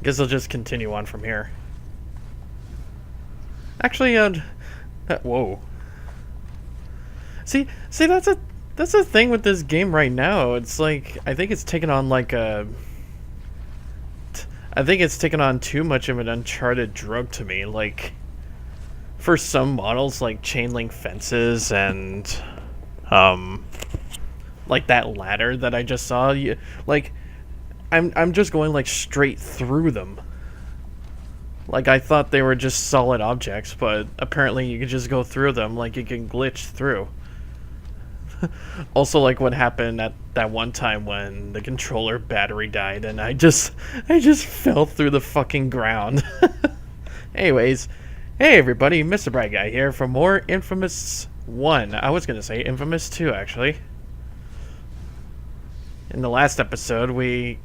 Guess I'll just continue on from here. Actually, whoa. See, that's a thing with this game right now. It's like I think it's taken on like I think it's taken on too much of an Uncharted drug to me. Like, for some models, like chain link fences and like that ladder that I just saw. Like, I'm just going like straight through them. Like, I thought they were just solid objects, but apparently you can just go through them. Like, you can glitch through. Also, like what happened at that one time when the controller battery died and I just fell through the fucking ground. Anyways, hey everybody, MisterBriGuy here for more Infamous 1. I was gonna say Infamous 2, actually. In the last episode, we...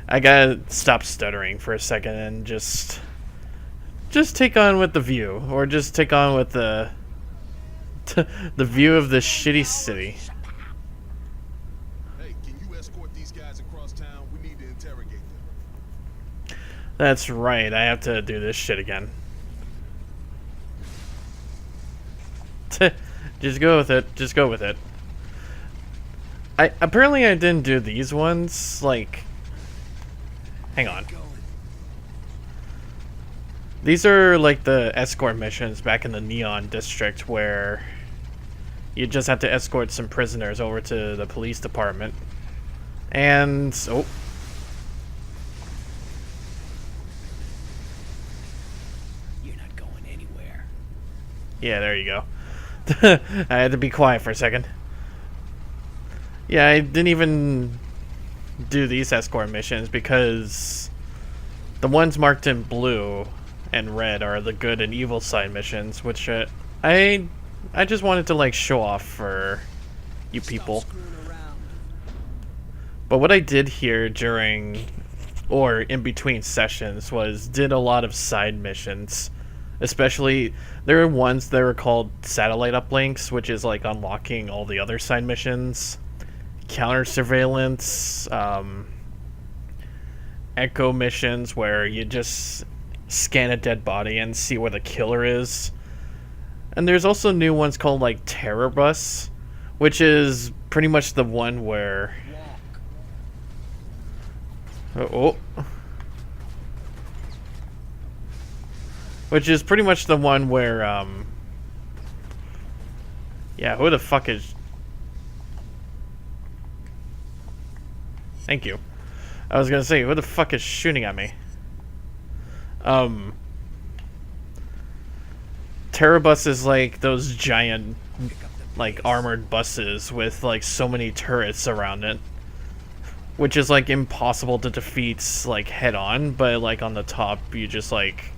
I gotta stop stuttering for a second and just take on with the view, or just take on with the view of this shitty city. Hey, can you escort these guys across town? We need to interrogate them. That's right, I have to do this shit again. Just go with it. Just go with it. Apparently I didn't do these ones, like... Hang on. These are like the escort missions back in the Neon District where you just have to escort some prisoners over to the police department. And... oh. You're not going anywhere. Yeah, there you go. I had to be quiet for a second. Yeah, I didn't even do these escort missions because the ones marked in blue and red are the good and evil side missions, which I just wanted to like show off for you people. But what I did here during or in between sessions was did a lot of side missions. Especially, there are ones that are called satellite uplinks, which is like unlocking all the other side missions. Counter surveillance, echo missions where you just scan a dead body and see where the killer is. And there's also new ones called like Terror Bus, which is pretty much the one where... oh. Which is pretty much the one where, yeah, who the fuck is... Thank you. I was gonna say, who the fuck is shooting at me? Terror Bus is like those giant, like, armored buses with, like, so many turrets around it. Which is, like, impossible to defeat, like, head-on, but, like, on the top, you just, like...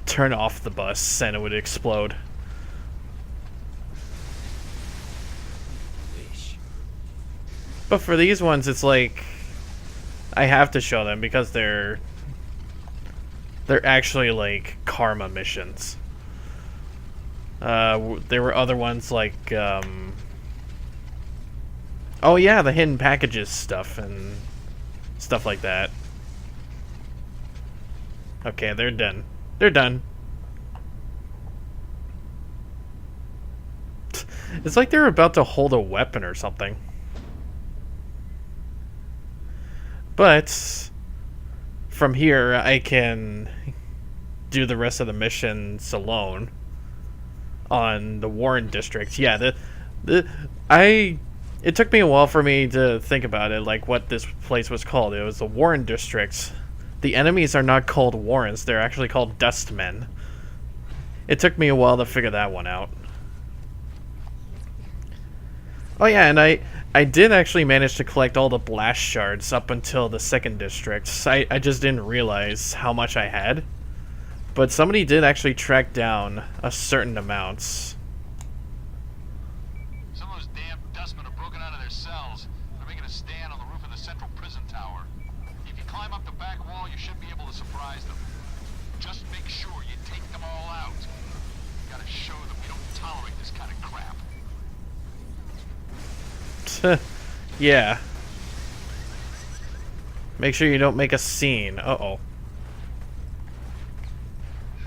turn off the bus and it would explode. But for these ones, it's like I have to show them because they're actually like karma missions. There were other ones like oh yeah, the hidden packages stuff and stuff like that. Okay, they're done. They're done. It's like they're about to hold a weapon or something. But from here, I can do the rest of the missions alone on the Warren District. Yeah, it took me a while for me to think about it, like what this place was called. It was the Warren District. The enemies are not called Warrens, they're actually called Dustmen. It took me a while to figure that one out. Oh yeah, and I did actually manage to collect all the blast shards up until the second district. I just didn't realize how much I had. But somebody did actually track down a certain amount. Some of those damn dustmen have broken out of their cells. They're making a stand on the roof of the central prison tower. If you climb up the back wall, you should be able to surprise them. Just make sure you take them all out. Gotta show them we don't tolerate this kind of crap. Yeah. Make sure you don't make a scene. Uh-oh.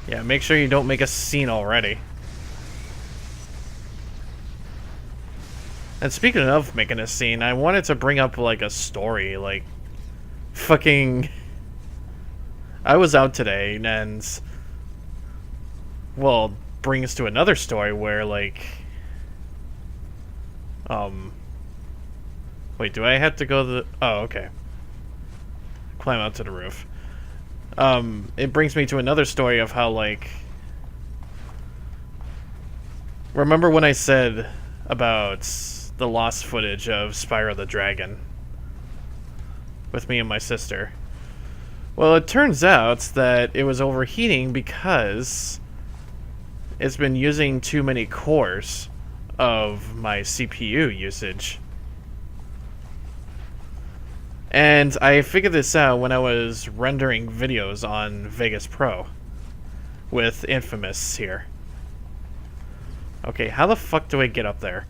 Yeah, make sure you don't make a scene already. And speaking of making a scene, I wanted to bring up, like, a story, like, fucking... I was out today, and... Well, brings to another story where, like... Wait, do I have to go to the... Oh, okay. Climb out to the roof. It brings me to another story of how, like... Remember when I said about the lost footage of Spyro the Dragon? With me and my sister. Well, it turns out that it was overheating because it's been using too many cores of my CPU usage. And I figured this out when I was rendering videos on Vegas Pro with InFamous here. Okay, how the fuck do I get up there?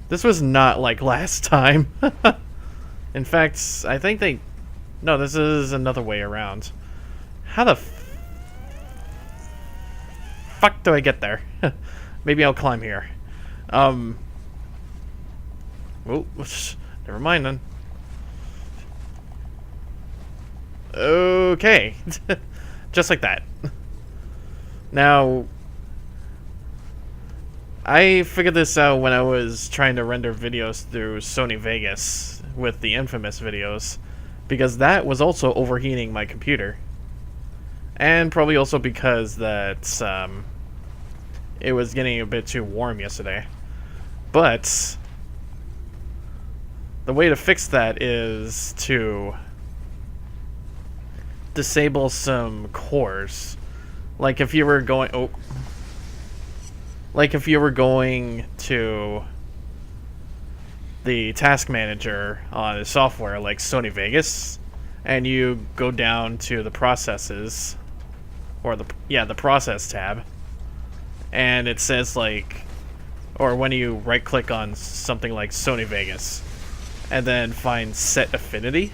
This was not like last time. In fact, I think they... No, this is another way around. How the fuck do I get there? Maybe I'll climb here. Oh, never mind then. Okay. Just like that. Now, I figured this out when I was trying to render videos through Sony Vegas with the InFamous videos, because that was also overheating my computer. And probably also because that it was getting a bit too warm yesterday. But the way to fix that is to disable some cores. Like if you were going... Like if you were going to the task manager on a software like Sony Vegas, and you go down to the processes, or the process tab, and it says like, or when you right click on something like Sony Vegas, and then find set affinity,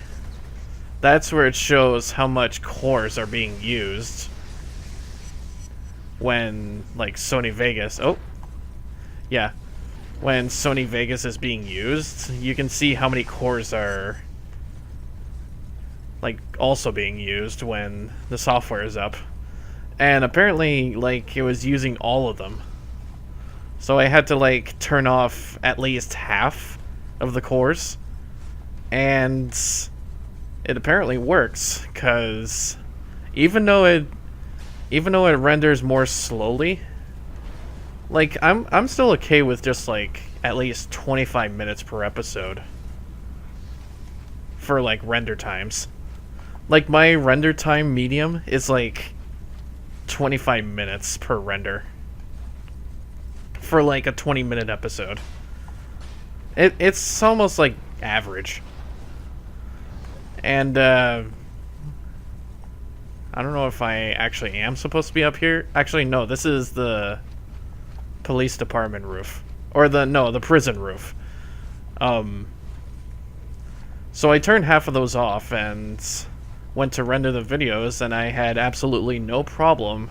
that's where it shows how much cores are being used when, like, Sony Vegas... Oh! Yeah. When Sony Vegas is being used, you can see how many cores are, like, also being used when the software is up. And apparently, like, it was using all of them. So I had to, like, turn off at least half of the cores. And it apparently works, because even though it renders more slowly, like, I'm still okay with just, like, at least 25 minutes per episode for, like, render times. Like, my render time medium is, like, 25 minutes per render for, like, a 20-minute episode. It's almost, like, average. And, I don't know if I actually am supposed to be up here. Actually, no, this is the police department roof. Or the prison roof. So I turned half of those off and went to render the videos, and I had absolutely no problem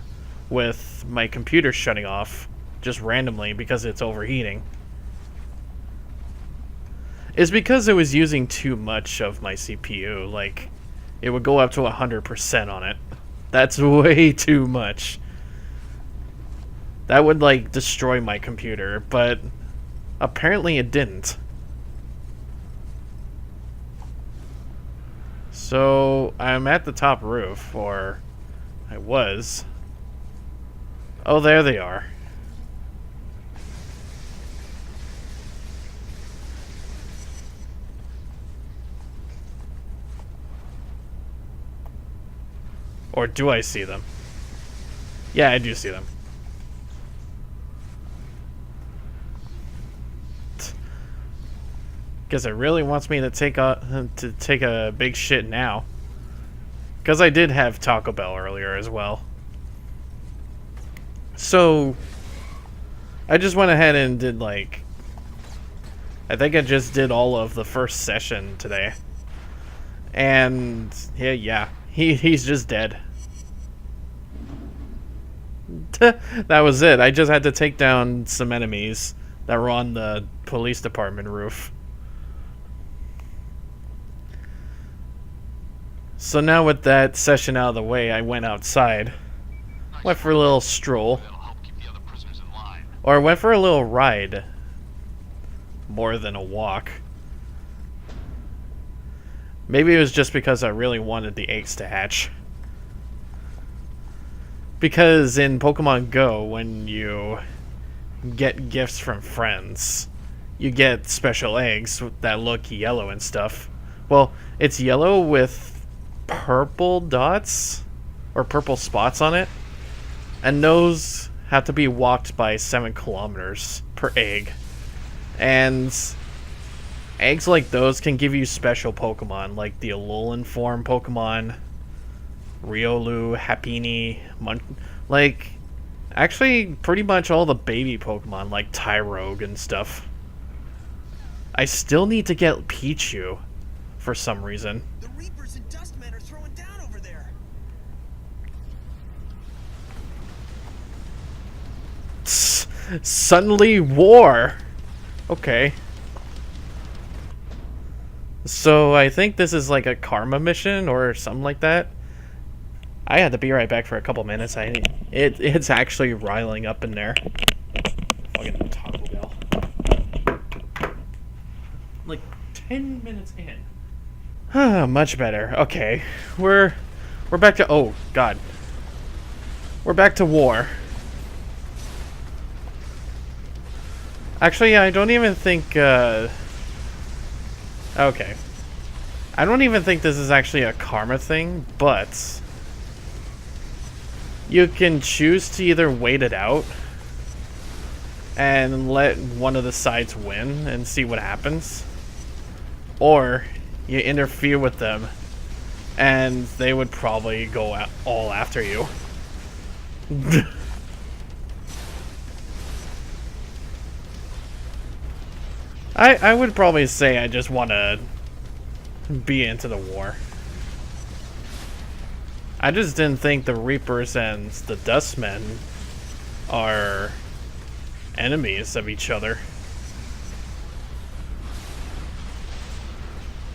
with my computer shutting off just randomly because it's overheating. It's because it was using too much of my CPU. Like, it would go up to 100% on it. That's way too much. That would, like, destroy my computer, but apparently it didn't. So, I'm at the top roof, or I was. Oh, there they are. Or do I see them? Yeah, I do see them. Guess it really wants me to take a big shit now. Because I did have Taco Bell earlier as well. So I just went ahead and did like, I think I just did all of the first session today. And yeah, he's just dead. That was it. I just had to take down some enemies that were on the police department roof. So now with that session out of the way, I went outside. Went for a little stroll. That'll help keep the other prisoners in line. Or went for a little ride. More than a walk. Maybe it was just because I really wanted the eggs to hatch. Because in Pokemon Go, when you get gifts from friends, you get special eggs that look yellow and stuff. Well, it's yellow with purple dots or purple spots on it, and those have to be walked by 7 kilometers per egg. And eggs like those can give you special Pokemon, like the Alolan form Pokemon, Riolu, Happiny, like, actually pretty much all the baby Pokemon, like Tyrogue and stuff. I still need to get Pichu for some reason. The Reapers and Dustmen are throwing down over there. Suddenly war. Okay. So I think this is like a karma mission or something like that. I had to be right back for a couple minutes. It's actually riling up in there. Fucking Taco Bell. Like 10 minutes in. Much better. Okay, we're back to, oh god, we're back to war. Actually, I don't even think. Okay, I don't even think this is actually a karma thing, but you can choose to either wait it out and let one of the sides win and see what happens, or you interfere with them and they would probably go all after you. I would probably say I just want to be into the war. I just didn't think the Reapers and the Dustmen are enemies of each other.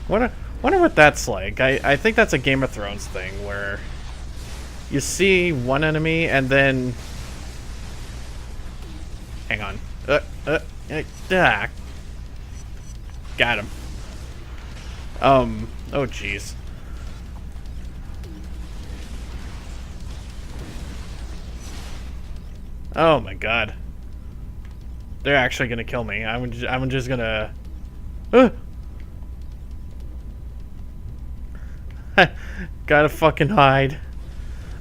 Wonder what that's like. I think that's a Game of Thrones thing where you see one enemy and then... Hang on. Got him. Oh jeez. Oh my god. They're actually gonna kill me. I'm just gonna... Gotta fucking hide.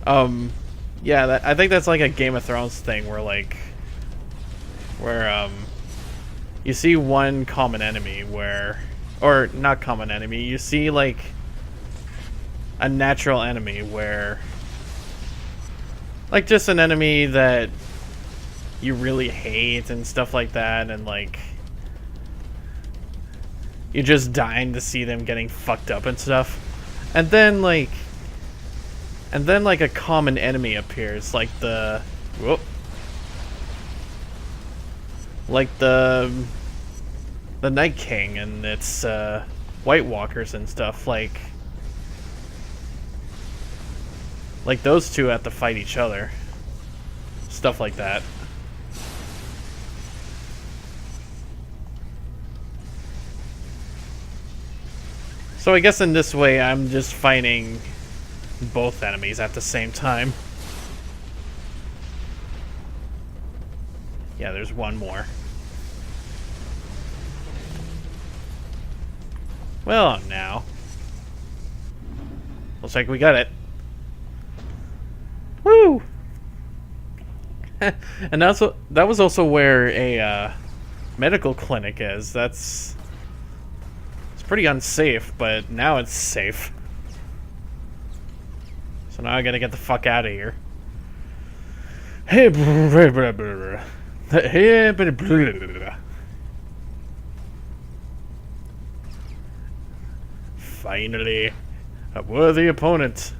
Yeah, I think that's like a Game of Thrones thing where like... Where, you see one common enemy where... Or, not common enemy, you see like... A natural enemy where... Like just an enemy that you really hate and stuff like that, and like... You're just dying to see them getting fucked up and stuff. And then like a common enemy appears, like the... Whoop. Like the Night King and its White Walkers and stuff, like those two have to fight each other. Stuff like that. So I guess in this way I'm just fighting both enemies at the same time. Yeah, there's one more. Well, now. Looks like we got it. Woo! And that was also where a medical clinic is. It's pretty unsafe, but now it's safe. So now I gotta get the fuck out of here. Hey, blah, blah, blah, blah. Hey, blah, blah, blah, blah. Finally, a worthy opponent.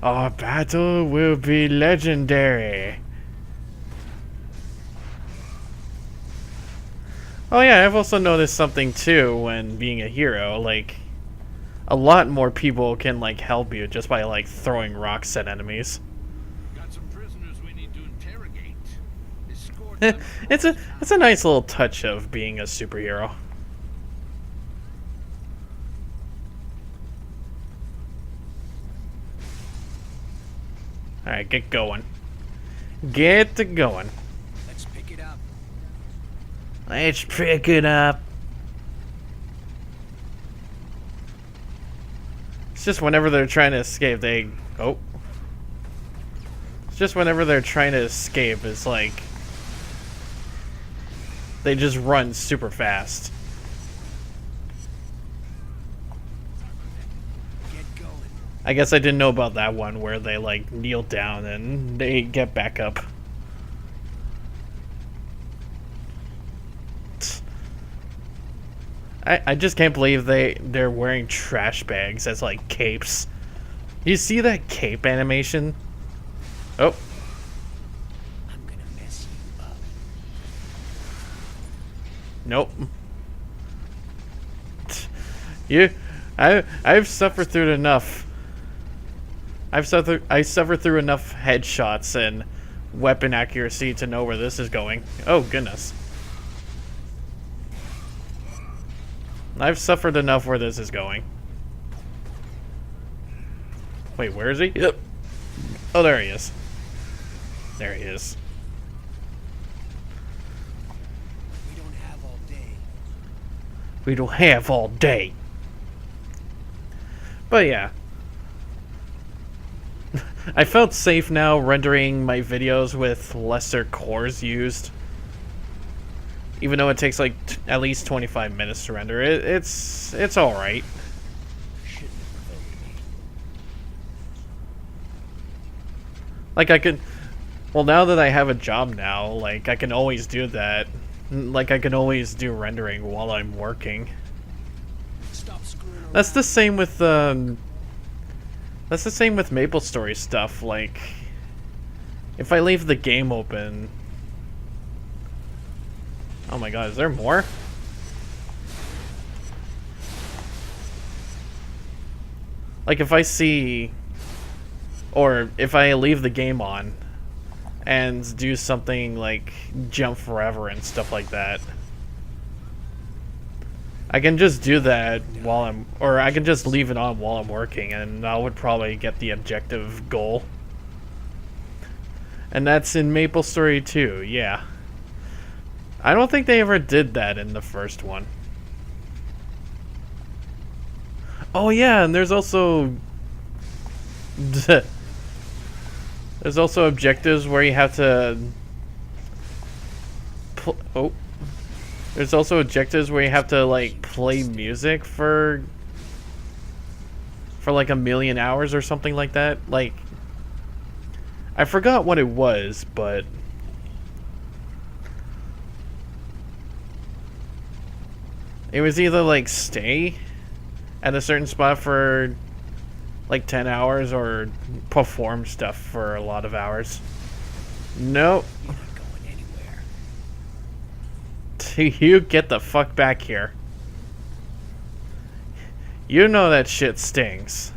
Our battle will be legendary. Oh yeah, I've also noticed something too when being a hero, like a lot more people can like help you just by like throwing rocks at enemies. Got some prisoners we need to interrogate. Escort them It's a nice little touch of being a superhero. Alright, get going. Get to going. Let's pick it up. Let's pick it up. It's just whenever they're trying to escape, they... Oh. It's just whenever they're trying to escape, it's like... They just run super fast. Get going. I guess I didn't know about that one where they like kneel down and they get back up. I just can't believe they're wearing trash bags as like capes. You see that cape animation? Oh. I'm gonna mess you up. Nope. I've suffered through enough. I suffered through enough headshots and weapon accuracy to know where this is going. Oh goodness. I've suffered enough where this is going. Wait, where is he? Yep. Oh, there he is. There he is. We don't have all day. We don't have all day. But yeah. I felt safe now rendering my videos with lesser cores used. Even though it takes like at least 25 minutes to render it, it's alright. Shouldn't have provoked me. Like I could, well now that I have a job now, like I can always do that. Like I can always do rendering while I'm working. Stop screwing around. That's the same with MapleStory stuff. Like if I leave the game open. Oh my god, is there more? Like if I see, or if I leave the game on and do something like jump forever and stuff like that, I can just do that while I'm, or I can just leave it on while I'm working and I would probably get the objective goal. And that's in MapleStory 2, yeah. I don't think they ever did that in the first one. Oh yeah, and there's also objectives where you have to there's also objectives where you have to like play music for like 1,000,000 hours or something like that. Like I forgot what it was, but it was either like stay at a certain spot for like 10 hours or perform stuff for a lot of hours. Nope. You're not going anywhere. You get the fuck back here. You know that shit stings.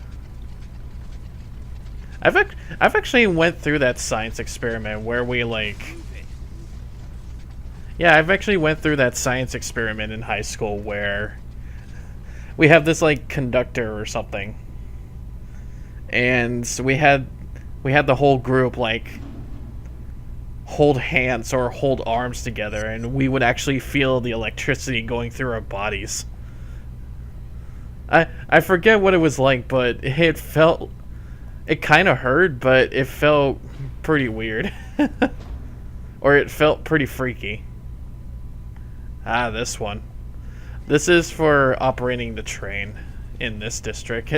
I've actually went through that science experiment where we like... Yeah, I've actually went through that science experiment in high school where we have this like conductor or something, and we had the whole group like hold hands or hold arms together, and we would actually feel the electricity going through our bodies. I forget what it was like, but it kind of hurt, but it felt pretty weird. Or it felt pretty freaky. Ah, this one. This is for operating the train in this district.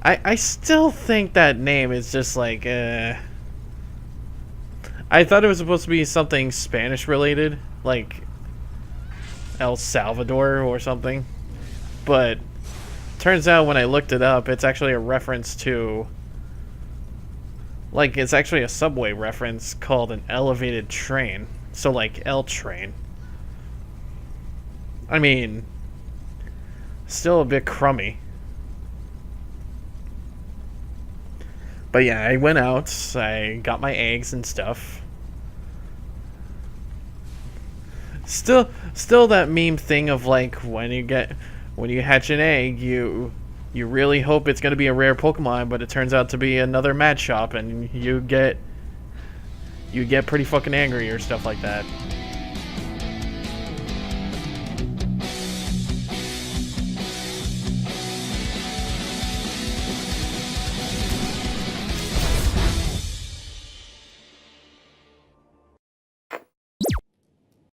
I still think that name is just like, I I thought it was supposed to be something Spanish related, like El Salvador or something. But turns out when I looked it up, it's actually a reference to, like, it's actually a subway reference called an elevated train. So like L train. I mean, still a bit crummy. But yeah, I went out, I got my eggs and stuff. Still that meme thing of like when you hatch an egg, you really hope it's gonna be a rare Pokemon, but it turns out to be another Mad Shop, and you get pretty fucking angry or stuff like that.